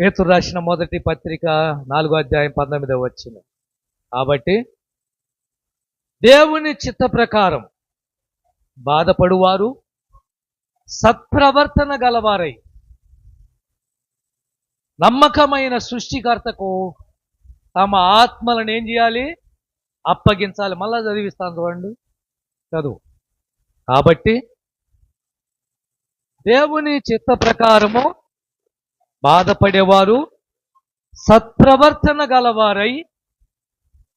పేతురు రాసిన మొదటి పత్రిక 4:19. కాబట్టి దేవుని చిత్త ప్రకారం బాధపడువారు సత్ప్రవర్తన గలవారై నమ్మకమైన సృష్టికర్తకు తమ ఆత్మలను ఏం చేయాలి? అప్పగించాలి. మళ్ళా చదివిస్తాను చూడండి, చదువు. కాబట్టి దేవుని చిత్త ప్రకారము బాధపడేవారు సత్ప్రవర్తన గలవారై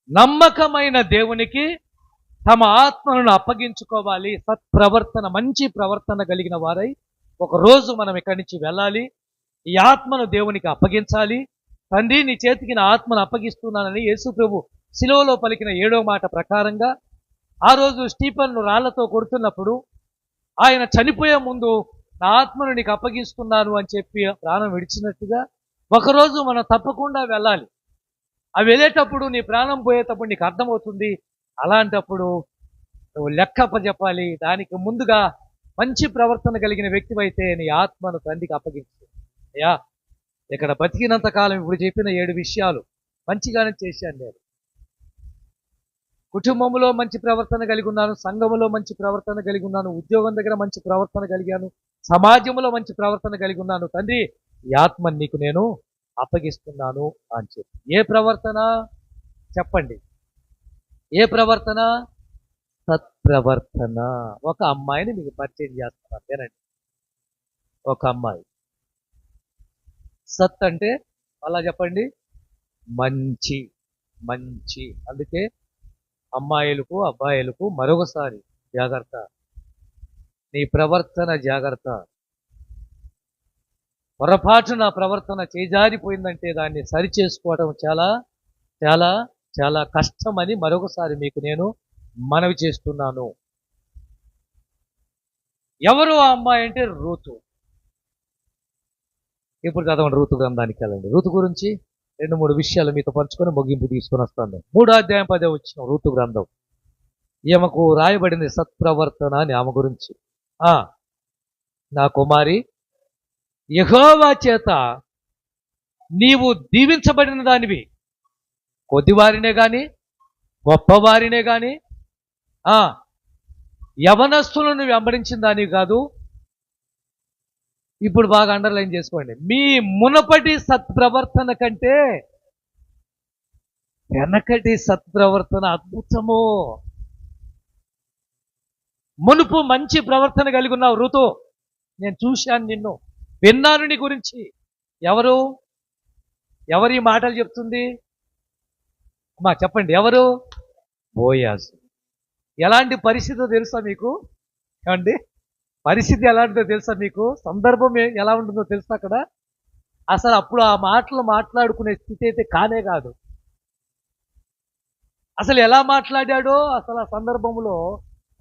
నమ్మకమైన దేవునికి తమ ఆత్మలను అప్పగించుకోవాలి. సత్ప్రవర్తన, మంచి ప్రవర్తన కలిగిన వారై ఒకరోజు మనం ఇక్కడి నుంచి వెళ్ళాలి. ఈ ఆత్మను దేవునికి అప్పగించాలి. తండ్రి, నీ చేతికి నా ఆత్మను అప్పగిస్తున్నానని యేసు ప్రభు శిలువలో పలికిన 7వ మాట ప్రకారంగా ఆ రోజు స్టీఫెన్ను రాళ్లతో కొడుతున్నప్పుడు ఆయన చనిపోయే ముందు నా ఆత్మను నీకు అప్పగిస్తున్నాను అని చెప్పి ప్రాణం విడిచినట్టుగా ఒకరోజు మనం తప్పకుండా వెళ్ళాలి. అవి వెళ్ళేటప్పుడు, నీ ప్రాణం పోయేటప్పుడు నీకు అర్థమవుతుంది. అలాంటప్పుడు నువ్వు లెక్క చెప్పాలి. దానికి ముందుగా మంచి ప్రవర్తన కలిగిన వ్యక్తివైతే నీ ఆత్మను తండ్రికి అప్పగించు. అయ్యా, ఇక్కడ బతికినంత కాలం ఇప్పుడు చెప్పిన 7 విషయాలు మంచిగానే చేశాను. నేను కుటుంబంలో మంచి ప్రవర్తన కలిగి ఉన్నాను, సంఘములో మంచి ప్రవర్తన కలిగి ఉన్నాను, ఉద్యోగం దగ్గర మంచి ప్రవర్తన కలిగాను, సమాజంలో మంచి ప్రవర్తన కలిగి ఉన్నాను. తండ్రి, ఈ ఆత్మని నీకు నేను అప్పగిస్తున్నాను అని చెప్పి. ఏ ప్రవర్తన చెప్పండి? ఏ ప్రవర్తన? సత్ప్రవర్తన. ఒక అమ్మాయిని మీకు పరిచయం చేస్తున్నాను, వినండి. ఒక అమ్మాయి. సత్ అంటే అలా చెప్పండి, మంచి. మంచి. అందుకే అమ్మాయిలకు అబ్బాయిలకు మరొకసారి జాగ్రత్త, నీ ప్రవర్తన జాగ్రత్త. పొరపాటు నా ప్రవర్తన చేజారిపోయిందంటే దాన్ని సరిచేసుకోవడం చాలా చాలా చాలా కష్టమని మరొకసారి మీకు నేను మనవి చేస్తున్నాను. ఎవరు ఆ అమ్మాయి అంటే రూతు. ఇప్పుడు చదవండి, రూతు గ్రంథానికి వెళ్ళండి. రూతు గురించి 2-3 విషయాలు మీతో పంచుకొని ముగింపు తీసుకొని వస్తాను. 3వ అధ్యాయం 10వ వచనం రూతు గ్రంథం. ఈమెకు రాయబడింది సత్ప్రవర్తన అని ఆమె గురించి. నా కుమారి, యెహోవా చేత నీవు దీవించబడిన దానివి. కొద్దివారినే గాని గొప్పవారినే గాని యవనస్తులను వెంబడించిన దానివి కాదు. ఇప్పుడు బాగా అండర్లైన్ చేసుకోండి. మీ మునపటి సత్ప్రవర్తన కంటే వెనకటి సత్ప్రవర్తన అద్భుతము. మునుపు మంచి ప్రవర్తన కలిగి ఉన్నావు ఋతు. నేను చూశాను, నిన్ను విన్నాను నీ గురించి. ఎవరు ఈ మాటలు చెప్తుంది? అమ్మా చెప్పండి, ఎవరు? బోయాజు. ఎలాంటి పరిస్థితో తెలుసా మీకు? ఏమండి, పరిస్థితి ఎలాంటిదో తెలుసా మీకు? సందర్భం ఎలా ఉంటుందో తెలుసా? అక్కడ అసలు అప్పుడు ఆ మాటలు మాట్లాడుకునే స్థితి అయితే కానే కాదు. అసలు ఎలా మాట్లాడాడో, అసలు ఆ సందర్భంలో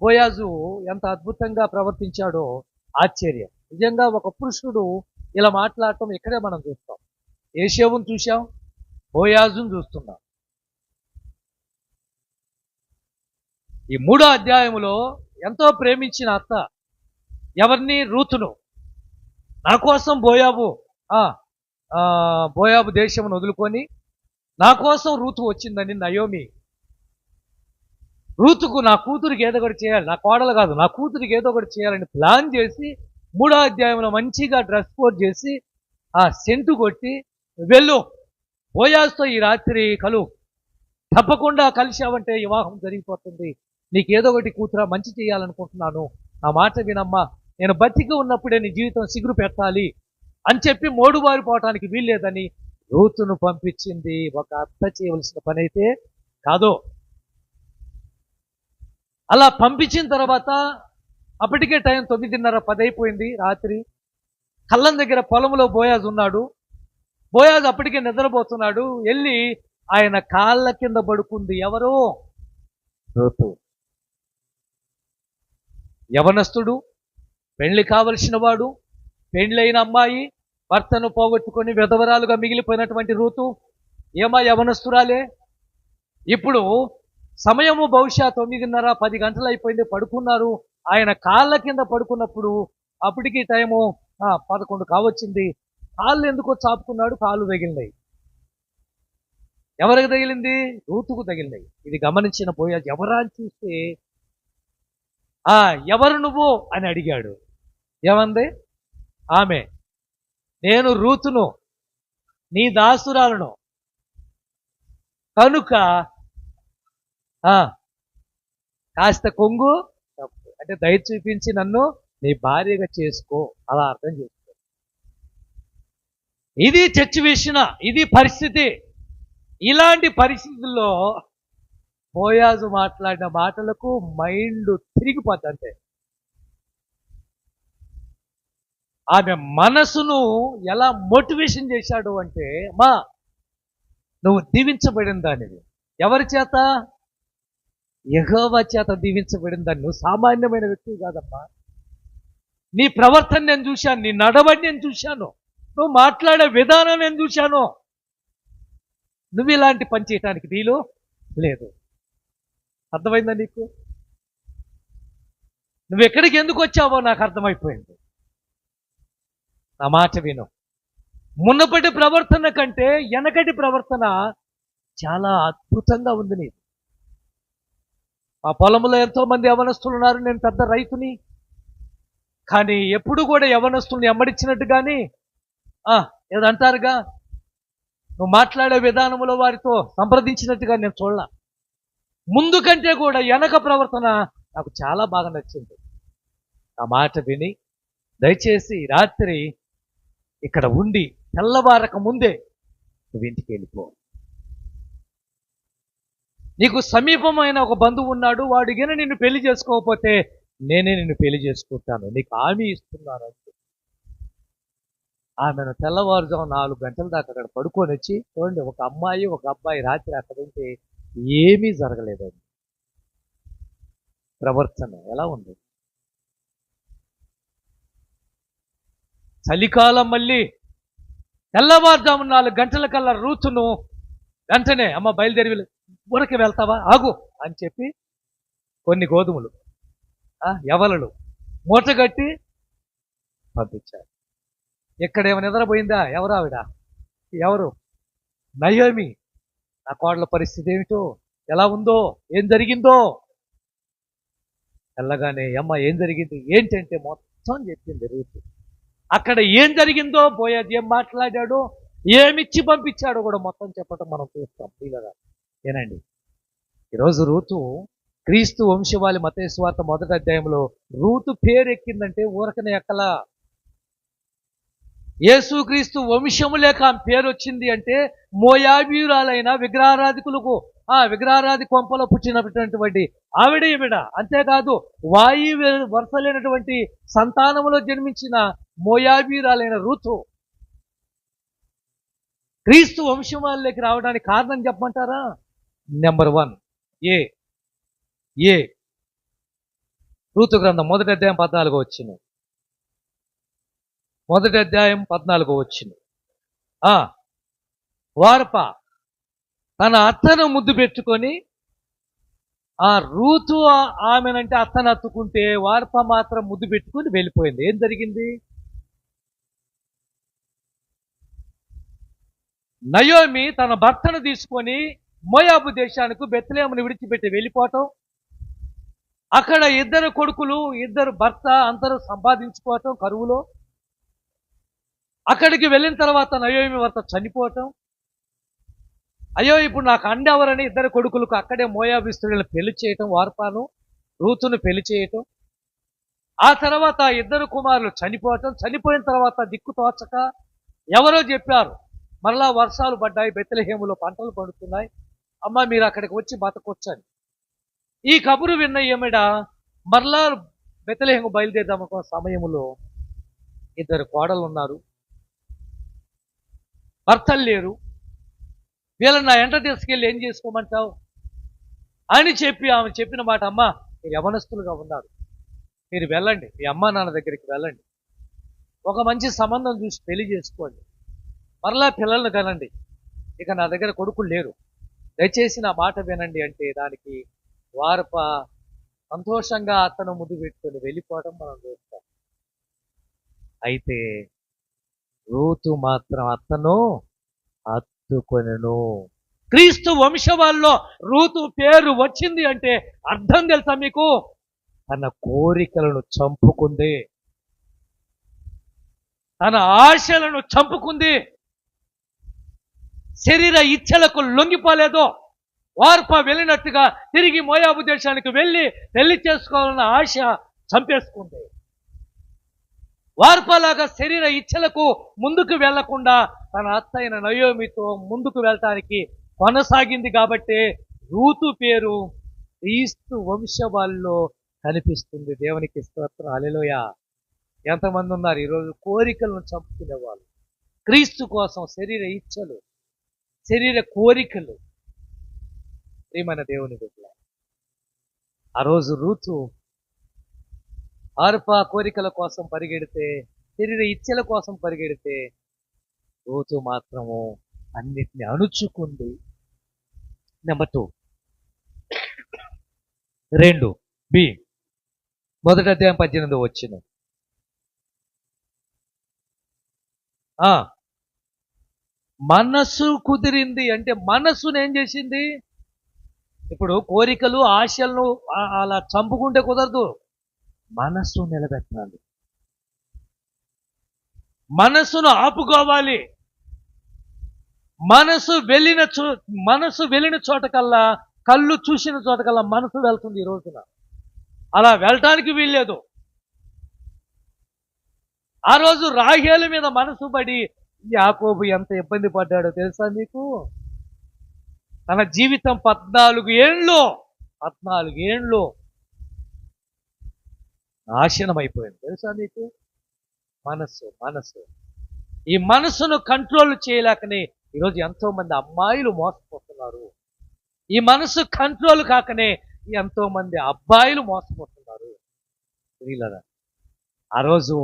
బోయాజు ఎంత అద్భుతంగా ప్రవర్తించాడో ఆశ్చర్యం. నిజంగా ఒక పురుషుడు ఇలా మాట్లాడటం ఇక్కడే మనం చూస్తాం. ఏషేవుని చూసాం, బోయాజును చూస్తున్నాం. ఈ 3వ అధ్యాయంలో ఎంతో ప్రేమించిన అత్త ఎవరిని? రూతును. నా కోసం బోయాబు దేశమును వదులుకొని నా కోసం రూతు వచ్చిందని నయోమి, రూతుకు నా కూతురికి ఏదో ఒకటి చేయాలి, నా కోడలు కాదు, నా కూతురికి ఏదో ఒకటి చేయాలని ప్లాన్ చేసి 3వ అధ్యాయంలో మంచిగా డ్రెస్ కోడ్ చేసి సెంటు కొట్టి, వెళ్ళు బోయాజుతో ఈ రాత్రి కలువు, తప్పకుండా కలిశావంటే వివాహం జరిగిపోతుంది, నీకేదో ఒకటి కూతురా మంచి చేయాలనుకుంటున్నాను, నా మాట వినమ్మా, నేను బతికి ఉన్నప్పుడే నీ జీవితం సిగురు పెట్టాలి అని చెప్పి మోడుబారిపోవటానికి వీల్లేదని రూతును పంపించింది. ఒక అత్త చేయవలసిన పని అయితే కాదు. అలా పంపించిన తర్వాత అప్పటికే టైం 9:30, 10 అయిపోయింది రాత్రి. కళ్ళం దగ్గర పొలంలో బోయాజు ఉన్నాడు. బోయాజు అప్పటికే నిద్రపోతున్నాడు. వెళ్ళి ఆయన కాళ్ళ కింద పడుకుంది. ఎవరు? రూతు. యవనస్తుడు, పెళ్లి కావలసిన వాడు, పెండ్లైన అమ్మాయి, భర్తను పోగొట్టుకొని విధవరాలుగా మిగిలిపోయినటువంటి రూతు ఏమా యవనస్తురాలే. ఇప్పుడు సమయము బహుశా 9:30, 10 గంటలు అయిపోయింది. పడుకున్నారు. ఆయన కాళ్ళ కింద పడుకున్నప్పుడు అప్పటికి టైము 11 కావచ్చింది. కాళ్ళు ఎందుకో చాపుకున్నాడు, కాళ్ళు తగిలినాయి. ఎవరికి తగిలింది? రూతుకు తగిలినాయి. ఇది గమనించిన బోయాజు ఎవరా అని చూస్తే, ఎవరు నువ్వు అని అడిగాడు. ఏమంది ఆమె? నేను రూతును, నీ దాసురాలను, కనుక కాస్త కొంగు అంటే దయ చూపించి నన్ను నీ భార్యగా చేసుకో, అలా అర్థం చేసుకో. ఇది సిచ్యువేషన్, ఇది పరిస్థితి. ఇలాంటి పరిస్థితుల్లో బోయాజు మాట్లాడిన మాటలకు మైండ్ తిరిగిపోద్ది అంతే. ఆమె మనసును ఎలా మోటివేషన్ చేశాడు అంటే, నువ్వు దీవించబడిన దానివి. ఎవరి చేత? యెహోవా చేత దీవించబడిన దాన్ని. నువ్వు సామాన్యమైన వ్యక్తి కాదమ్మా. నీ ప్రవర్తన నేను చూశాను, నీ నడవడి నేను చూశాను, నువ్వు మాట్లాడే విధానం నేను చూశాను. నువ్వు ఇలాంటి పని చేయటానికి వీలు లేదు. అర్థమైందా నీకు? నువ్వు ఎక్కడికి ఎందుకు వచ్చావో నాకు అర్థమైపోయింది. నా మాట విను. మున్నపటి ప్రవర్తన కంటే వెనకటి ప్రవర్తన చాలా అద్భుతంగా ఉంది నీది. ఆ పొలంలో ఎంతో మంది యవనస్తులు ఉన్నారు. నేను పెద్ద రైతుని, కానీ ఎప్పుడు కూడా యవనస్తుల్ని ఎమ్మడిచ్చినట్టు కానీ ఏదంటారుగా, నువ్వు మాట్లాడే విధానంలో వారితో సంప్రదించినట్టుగా నేను చూడలా. ముందు కంటే కూడా వెనక ప్రవర్తన నాకు చాలా బాగా నచ్చింది. ఆ మాట విని దయచేసి రాత్రి ఇక్కడ ఉండి తెల్లవారక ముందే నువ్వు ఇంటికి వెళ్ళిపో. నీకు సమీపమైన ఒక బంధువు ఉన్నాడు, వాడు గిన నిన్ను పెళ్లి చేసుకోకపోతే నేనే నిన్ను పెళ్లి చేసుకుంటాను, నీకు హామీ ఇస్తున్నాను అంతే. ఆమెను తెల్లవారుజాము 4 గంటల దాకా అక్కడ పడుకొని వచ్చి చూడండి, ఒక అమ్మాయి ఒక అబ్బాయి రాత్రి అక్కడ ఉంటే ఏమీ జరగలేదండి. ప్రవర్తన ఎలా ఉంది? చలికాలం మళ్ళీ తెల్లవారుజాము 4 గంటల కల్లా రూతును వెంటనే, అమ్మ బయలుదేరి ఊరికి వెళ్తావా, ఆగు అని చెప్పి కొన్ని గోధుమలు యవలలు మూటగట్టి పంపించారు. ఎక్కడేమో నిద్రపోయిందా? ఎవరు ఆవిడ? ఎవరు? నయోమి. నా కోడల పరిస్థితి ఏమిటో, ఎలా ఉందో, ఏం జరిగిందో వెళ్ళగానే అమ్మ ఏం జరిగింది ఏంటంటే మొత్తం చెప్పింది రూతు. అక్కడ ఏం జరిగిందో, బోయాజు ఏం మాట్లాడాడో, ఏమిచ్చి పంపించాడో కూడా మొత్తం చెప్పటం మనం చూస్తాం. పిల్లగా ఏనండి, ఈరోజు రూతు క్రీస్తు వంశవాళి మత్తయి సువార్త 1వ అధ్యాయంలో రూతు పేరు ఎక్కిందంటే ఊరకనే ఎక్కలా. యేసుక్రీస్తు వంశము లేక ఆమె పేరు వచ్చింది అంటే మోయాబీయురాలైన విగ్రహారాధికులకు విగ్రహారాధి కొంపలో పుట్టినటువంటి ఆవిడ ఈవిడ. అంతేకాదు వాయు వరుస లేనటువంటి సంతానములో జన్మించిన మోయాబీయురాలైన రూతు క్రీస్తు వంశంలోకి రావడానికి కారణం చెప్పమంటారా? నెంబర్ 1 ఏ రూతు గ్రంథం 1వ అధ్యాయం 14వ వచనం. 1వ అధ్యాయం 14వ వచనం. వార్ప తన అత్తను ముద్దు పెట్టుకొని, రూతు ఆమెనంటే అత్తను అత్తుకుంటే వార్ప మాత్రం ముద్దు పెట్టుకొని వెళ్ళిపోయింది. ఏం జరిగింది? నయోమి తన భర్తను తీసుకొని మోయాబు దేశానికి బెత్లెహేమును విడిచిపెట్టి వెళ్ళిపోవటం, అక్కడ 2 కొడుకులు 2 భర్త అందరూ సంపాదించుకోవటం కరువులో. అక్కడికి వెళ్ళిన తర్వాత నయోమి భర్త చనిపోవటం. అయ్యో ఇప్పుడు నాకు అండెవరని 2 కొడుకులకు అక్కడే మోయాబు స్త్రీలను పెళ్లి చేయటం, వార్పాను రూతును పెళ్లి చేయటం. ఆ తర్వాత 2 కుమారులు చనిపోవటం. చనిపోయిన తర్వాత దిక్కు తోచక ఎవరో చెప్పారు, మరలా వర్షాలు పడ్డాయి, బెత్లెహేములో పంటలు పండుతున్నాయి, అమ్మ మీరు అక్కడికి వచ్చి బతకొచ్చని. ఈ కబురు విన్న ఈమెడ మరలా బెత్లెహేము బయలుదేరదామనుకున్న సమయంలో 2 కోడలు ఉన్నారు, భర్తలు లేరు, వీళ్ళని నా ఎంట తీసుకెళ్ళి ఏం చేసుకోమంటావు అని చెప్పి ఆమె చెప్పిన మాట, అమ్మ మీరు యవనస్తులుగా ఉన్నారు, మీరు వెళ్ళండి, మీ అమ్మా నాన్న దగ్గరికి వెళ్ళండి, ఒక మంచి సంబంధం చూసి పెళ్లి చేసుకోండి, మరలా పిల్లల్ని కనండి, ఇక నా దగ్గర కొడుకులు లేరు, దయచేసి నా మాట వినండి అంటే దానికి వార్ప సంతోషంగా అతను ముద్దు పెట్టుకొని వెళ్ళిపోవడం మనం చూస్తాం. అయితే రూతు మాత్రం అత్తను హత్తుకొనెను. క్రీస్తు వంశవాళ్ళలో రూతు పేరు వచ్చింది అంటే అర్థం తెలుసా మీకు? తన కోరికలను చంపుకుంది, తన ఆశలను చంపుకుంది, శరీర ఇచ్ఛలకు లొంగిపోలేదు. వార్ప వెళ్ళినట్టుగా తిరిగి మోయాబు దేశానికి వెళ్ళి పెళ్లి చేసుకోవాలన్న ఆశ చంపేసుకుంది. వార్పలాగా శరీర ఇచ్ఛలకు ముందుకు వెళ్లకుండా తన అత్తైన నయోమితో ముందుకు వెళ్ళటానికి కొనసాగింది. కాబట్టి రూతు పేరు క్రీస్తు వంశవాళ్ళలో కనిపిస్తుంది. దేవునికి స్తోత్రం, హల్లెలూయా. ఎంతమంది ఉన్నారు ఈరోజు కోరికలను చంపుకునే వాళ్ళు? క్రీస్తు కోసం శరీర ఇచ్ఛలు, శరీర కోరికలు. ప్రియమైన దేవుని బిడ్డల, ఆ రోజు రూతు ఆర్ప కోరికల కోసం పరిగెడితే, శరీర ఇచ్ఛల కోసం పరిగెడితే, రూతు మాత్రము అన్నిటిని అణుచుకుంది. నెంబర్ 2 బి, 1 అధ్యాయం 18 వచ్చిన మనసు కుదిరింది అంటే మనస్సును ఏం చేసింది? ఇప్పుడు కోరికలు ఆశలను అలా చంపుకుంటే కుదరదు, మనస్సు నిలబెట్టాలి, మనస్సును ఆపుకోవాలి. మనసు వెళ్ళిన చోటకల్లా, కళ్ళు చూసిన చోటకల్లా మనసు వెళ్తుంది. ఈ రోజున అలా వెళ్ళటానికి వీల్లేదు. ఆ రోజు రాహేలు మీద మనసు పడి యాకోబు ఎంత ఇబ్బంది పడ్డాడో తెలుసా మీకు? తన జీవితం 14 ఏండ్లు నాశనం అయిపోయింది. తెలుసా మీకు? మనస్సు ఈ మనస్సును కంట్రోల్ చేయలేకనే ఈరోజు ఎంతో మంది అమ్మాయిలు మోసపోతున్నారు. ఈ మనసు కంట్రోల్ కాకనే ఎంతో మంది అబ్బాయిలు మోసపోతున్నారు. స్త్రీలరా, ఆ రోజు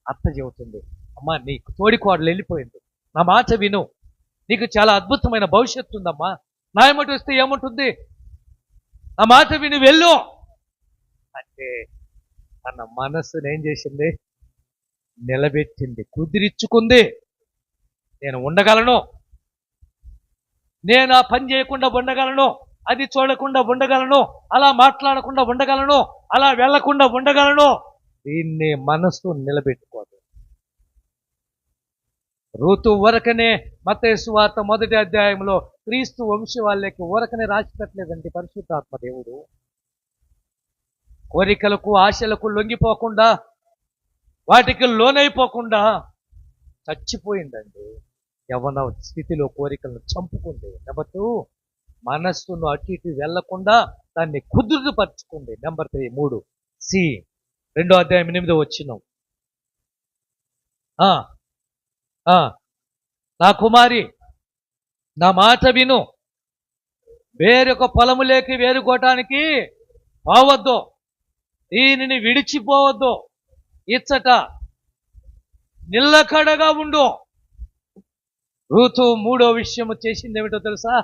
అత్త చెబుతుంది, అమ్మా నీకు తోడికోడలు వెళ్ళిపోయింది, నా మాట విను, నీకు చాలా అద్భుతమైన భవిష్యత్తు ఉందమ్మా, నా ఏమంటూ వస్తే ఏముంటుంది, నా మాట విని వెళ్ళు అంటే తన మనస్సును ఏం చేసింది? నిలబెట్టింది, కుదిరిచ్చుకుంది. నేను ఉండగలను, నేను ఆ పని చేయకుండా ఉండగలను, అది చూడకుండా ఉండగలను, అలా మాట్లాడకుండా ఉండగలను, అలా వెళ్లకుండా ఉండగలను. దీన్ని మనస్సు నిలబెట్టుకోదు. రూతు ఊరకనే మత్తయి సువార్త 1 అధ్యాయంలో క్రీస్తు వంశ వాళ్ళకి ఊరకనే రాసి పెట్టలేదండి పరిశుద్ధాత్మ దేవుడు. కోరికలకు ఆశలకు లొంగిపోకుండా, వాటికి లోనైపోకుండా చచ్చిపోయిందండి. యవ్వన స్థితిలో కోరికలను చంపుకుంది. నెంబర్ 2, మనస్సును అటు ఇటు వెళ్లకుండా దాన్ని కుదురుపరుచుకుంది. నెంబర్ 3 సి, 2 అధ్యాయం 8 వచ్చిన, నా కుమారి నా మాట విను, వేరొక పొలములేకి వేరుకోవటానికి పోవద్దు, దీనిని విడిచిపోవద్దు, ఇచ్చట నిల్లకడగా ఉండు. రూతు 3వ విషయము చేసింది ఏమిటో తెలుసా?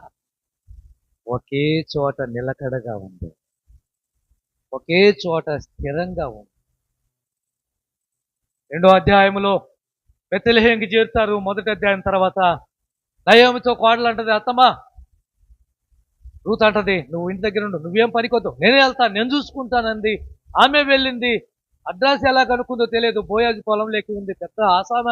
ఒకే చోట నిలకడగా ఉంది, ఒకే చోట స్థిరంగా ఉంది. 2వ అధ్యాయంలో బెత్లెహేముకి చేరుతారు. 1వ అధ్యాయం తర్వాత నయోమితో కోడలు అంటది, అత్తమ్మా, రూతు అంటది, నువ్వు ఇంటి దగ్గర ఉండు, నువ్వేం పనికొద్దు, నేనే వెళ్తాను, నేను చూసుకుంటానంది. ఆమె వెళ్ళింది. అడ్రస్ ఎలా కనుక్కుందో తెలియదు. బోయాజు పొలంలోకి ఉంది, పెద్ద ఆసామి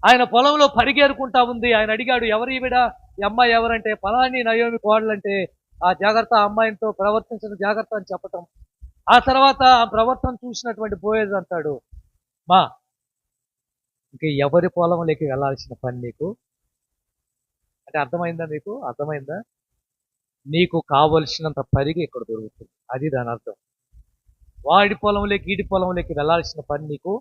ఆయన పొలంలో పరిగేరుకుంటా ఉంది. ఆయన అడిగాడు, ఎవరు ఈవిడ, ఈ అమ్మాయి ఎవరంటే, పలాని నయోమి కోడలంటే, ఆ జాగ్రత్త, అమ్మాయితో ప్రవర్తించిన జాగ్రత్త అని చెప్పటం. ఆ తర్వాత ఆ ప్రవర్తన చూసినటువంటి బోయాజు అంటాడు, మా ఇంక ఎవరి పొలంలోకి వెళ్ళాల్సిన పని నీకు అంటే అర్థమైందా? మీకు అర్థమైందా? నీకు కావలసినంత పరిగి ఇక్కడ దొరుకుతుంది, అది దాని అర్థం. వాడి పొలంలోకి ఈడి పొలంలోకి వెళ్ళాల్సిన పని నీకు.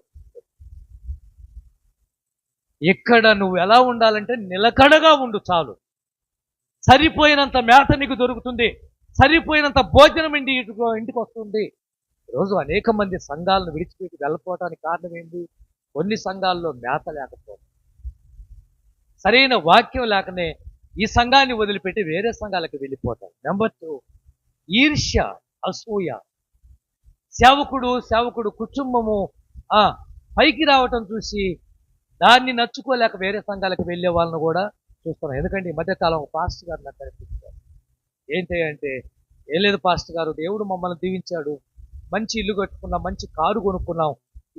ఇక్కడ నువ్వు ఎలా ఉండాలంటే నిలకడగా ఉండు చాలు. సరిపోయినంత మేత నీకు దొరుకుతుంది, సరిపోయినంత భోజనం ఇంటికి వస్తుంది. ఈరోజు అనేక మంది సంఘాలను విడిచిపెట్టి వెళ్ళిపోవటానికి కారణం ఏంటి? కొన్ని సంఘాల్లో మేత లేకపోవడం, సరైన వాక్యం లేకనే ఈ సంఘాన్ని వదిలిపెట్టి వేరే సంఘాలకు వెళ్ళిపోతాం. నెంబర్ 2, ఈర్ష్య, అసూయ. సేవకుడు కుటుంబము పైకి రావటం చూసి దాన్ని నచ్చుకోలేక వేరే సంఘాలకు వెళ్ళే వాళ్ళని కూడా చూస్తున్నాం. ఎందుకంటే ఈ మధ్యకాలం ఒక పాస్టర్ గారు నాకు కనిపించారు. ఏంటి అంటే, ఏం లేదు పాస్టర్ గారు, దేవుడు మమ్మల్ని దీవించాడు, మంచి ఇల్లు కట్టుకున్నాం, మంచి కారు కొనుక్కున్నాం,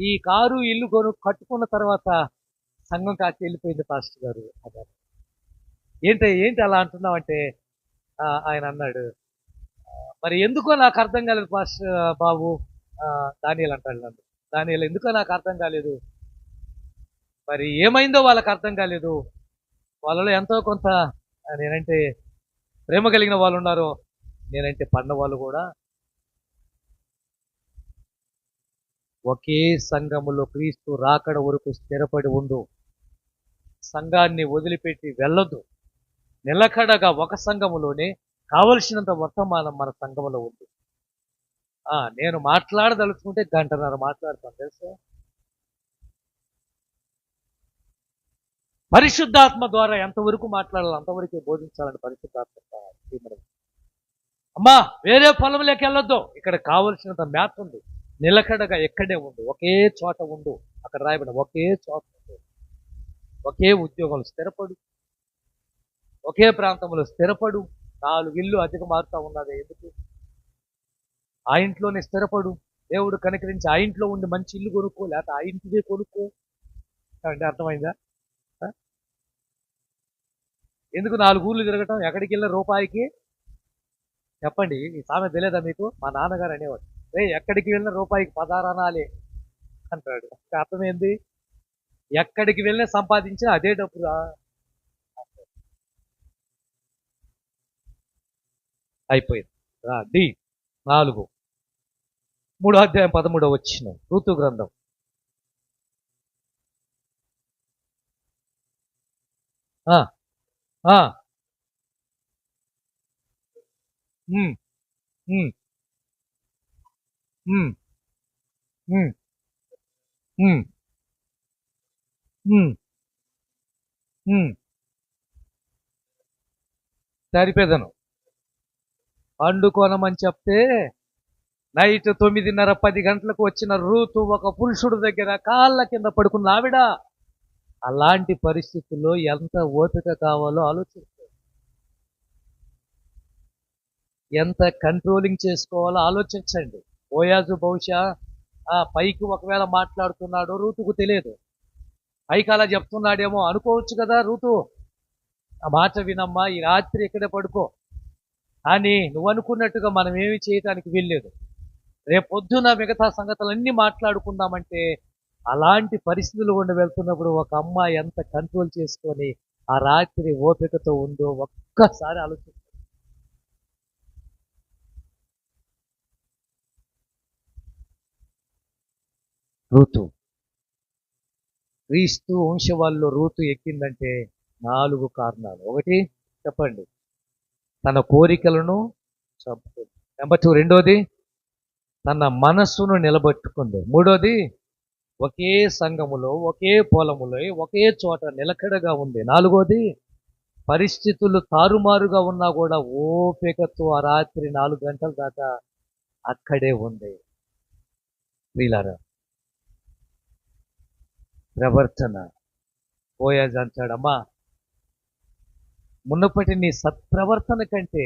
ఈ కారు ఇల్లు కట్టుకున్న తర్వాత సంఘం కాకి వెళ్ళిపోయింది పాస్టర్ గారు అన్నారు. ఏంటి అలా అంటున్నావు అంటే, ఆయన అన్నాడు, మరి ఎందుకో నాకు అర్థం కాలేదు పాస్టర్ బాబు, దానియేలు అంటాడు నన్ను, దానియేలు ఎందుకో నాకు అర్థం కాలేదు, మరి ఏమైందో వాళ్ళకి అర్థం కాలేదు, వాళ్ళలో ఎంతో కొంత నేనంటే ప్రేమ కలిగిన వాళ్ళు ఉన్నారు, నేనంటే పడిన వాళ్ళు కూడా ఒకే సంఘములో క్రీస్తు రాకడ వరకు స్థిరపడి ఉండు, సంఘాన్ని వదిలిపెట్టి వెళ్ళొద్దు, నిలకడగా ఒక సంఘములోనే కావలసినంత వర్తమానం మన సంఘములో ఉంది. నేను మాట్లాడదలుచుకుంటే గంటన్నర మాట్లాడతాను తెలుసా. పరిశుద్ధాత్మ ద్వారా ఎంతవరకు మాట్లాడాలి అంతవరకే బోధించాలని పరిశుద్ధాత్మ. అమ్మా వేరే పొలంలోకి వెళ్ళొద్దు, ఇక్కడ కావలసినంత మేత ఉంది, నిలకడగా ఎక్కడే ఉండు, ఒకే చోట ఉండు, అక్కడ రాయబడిన ఒకే చోట ఉండు, ఒకే ఉద్యోగంలో స్థిరపడు, ఒకే ప్రాంతంలో స్థిరపడు. 4 ఇల్లు అధిక మారుతా ఉన్నది ఎందుకు? ఆ ఇంట్లోనే స్థిరపడు. దేవుడు కనికరించి ఆ ఇంట్లో ఉండి మంచి ఇల్లు కొనుక్కో, లేకపోతే ఆ ఇంటిదే కొనుక్కో. అంటే అర్థమైందా? ఎందుకు 4 ఊర్లు తిరగటం? ఎక్కడికి వెళ్ళిన రూపాయికి చెప్పండి. ఈ సామెత తెలియదా మీకు? మా నాన్నగారు అనేవాడు, ఎక్కడికి వెళ్ళిన రూపాయికి 16 అనాలి అంటాడు. అర్థమైంది? ఎక్కడికి వెళ్ళినా సంపాదించినా అదే డబ్బురా. అయిపోయింది. డి 4 3వ అధ్యాయం 13వ వచనం, ఋతు గ్రంథం. సరిపేదను పండుకోనమని చెప్తే నైట్ 9:30 10 గంటలకు వచ్చిన రూతు ఒక పురుషుడు దగ్గర కాళ్ళ కింద పడుకున్న ఆవిడ. అలాంటి పరిస్థితుల్లో ఎంత ఓపిక కావాలో ఆలోచిస్తారు, ఎంత కంట్రోలింగ్ చేసుకోవాలో ఆలోచించండి. బోయాజు బహుశా పైకి ఒకవేళ మాట్లాడుతున్నాడో రూతుకు తెలియదు, పైకి అలా చెప్తున్నాడేమో అనుకోవచ్చు కదా. రూతు ఆ మాట వినమ్మా, ఈ రాత్రి ఇక్కడే పడుకో, అని నువ్వు అనుకున్నట్టుగా మనం ఏమి చేయటానికి వెళ్ళలేదు, రేపు పొద్దున మిగతా సంగతులన్నీ మాట్లాడుకుందామంటే అలాంటి పరిస్థితులు గుండా వెళ్తున్నప్పుడు ఒక అమ్మ ఎంత కంట్రోల్ చేసుకొని ఆ రాత్రి ఓపికతో ఉందో ఒక్కసారి ఆలోచిస్తుంది. రూతు, క్రీస్తు వంశవాళ్ళలో రూతు ఎక్కిందంటే 4 కారణాలు. ఒకటి చెప్పండి, తన కోరికలను చంపుకుంది. నెంబర్ 2 రెండోది, తన మనస్సును నిలబెట్టుకుంది. మూడోది, ఒకే సంఘములో ఒకే పొలములో ఒకే చోట నిలకడగా ఉంది. 4వది, పరిస్థితులు తారుమారుగా ఉన్నా కూడా ఓపికతో ఆ రాత్రి 4 గంటల దాకా అక్కడే ఉంది. వీళ్ళారా ప్రవర్తన. బోయాజు అంటాడమ్మా, మునుపటి నీ సత్ప్రవర్తన కంటే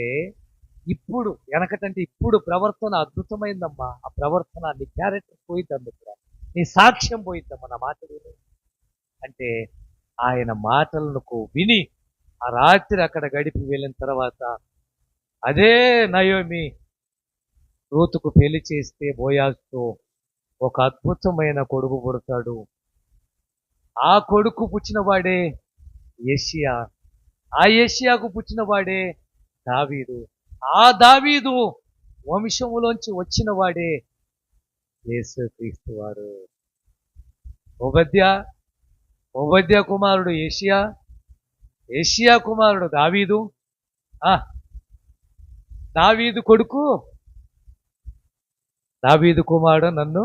ఇప్పుడు వెనకటంటే ఇప్పుడు ప్రవర్తన అద్భుతమైందమ్మా. ఆ ప్రవర్తన నీ క్యారెక్టర్ పోయిద్దమ్మా, ఇక్కడ నీ సాక్ష్యం పోయిద్దమ్మా నా మాట విని అంటే. ఆయన మాటలకు విని ఆ రాత్రి అక్కడ గడిపి వెళ్ళిన తర్వాత అదే నయోమి రూతుకు పెళ్లి చేస్తే బోయాజుతో ఒక అద్భుతమైన కొడుకు పుడతాడు. ఆ కొడుకు పుచ్చిన వాడే యేషయా, ఆ యేషయాకు పుచ్చిన వాడే దావీదు, ఆ దావీదు వంశములోంచి వచ్చిన వాడే యేసుక్రీస్తు వారు. ఓబద్యా కుమారుడు యేషయా, యేషయా కుమారుడు దావీదు, దావీదు కొడుకు దావీదు కుమారుడు నన్ను.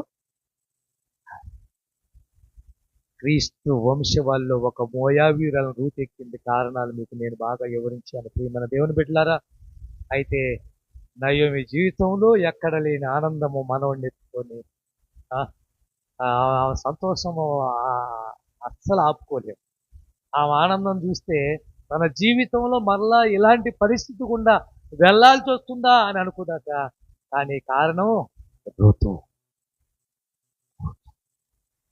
క్రీస్తు వంశవాళ్ళలో ఒక మోయాబీయురాలను రూతెక్కింది. కారణాలు మీకు నేను బాగా వివరించాను ప్రియమైన దేవుని బిడ్డలారా. అయితే నయోమి జీవితంలో ఎక్కడ లేని ఆనందము మనవణ్ణి ఎత్తుకొని సంతోషము అస్సలు ఆపుకోలేం. ఆ ఆనందం చూస్తే మన జీవితంలో మరలా ఇలాంటి పరిస్థితి గుండా వెళ్ళాల్సి వస్తుందా అని అనుకున్నాక, కానీ కారణం ఋతు.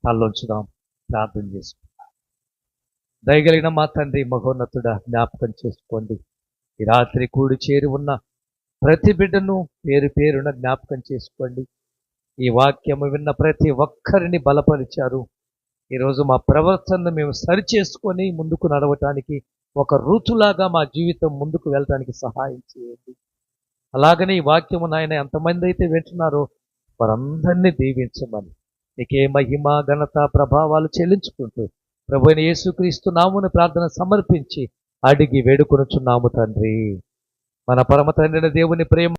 తల్లొంచుదాం, ప్రార్థన చేసుకుందాం. దయగలిగిన మా తండ్రి మహోన్నతుడా, జ్ఞాపకం చేసుకోండి. ఈ రాత్రి కూడి చేరి ఉన్న ప్రతి బిడ్డను పేరు పేరున జ్ఞాపకం చేసుకోండి. ఈ వాక్యము విన్న ప్రతి ఒక్కరిని బలపరిచారు. ఈరోజు మా ప్రవర్తనను మేము సరిచేసుకొని ముందుకు నడవటానికి, ఒక ఋతులాగా మా జీవితం ముందుకు వెళ్ళటానికి సహాయం చేయండి. అలాగనే ఈ వాక్యము నాయన ఎంతమంది అయితే వింటున్నారో వారందరినీ దీవించమని, నీకే మహిమ ఘనత ప్రభావాలు చెల్లించుకుంటూ ప్రభువైన యేసుక్రీస్తు నామమున ప్రార్థన సమర్పించి అడిగి వేడుకొనుచున్నాము తండ్రి. మన పరమ తండ్రి అయిన దేవుని ప్రేమ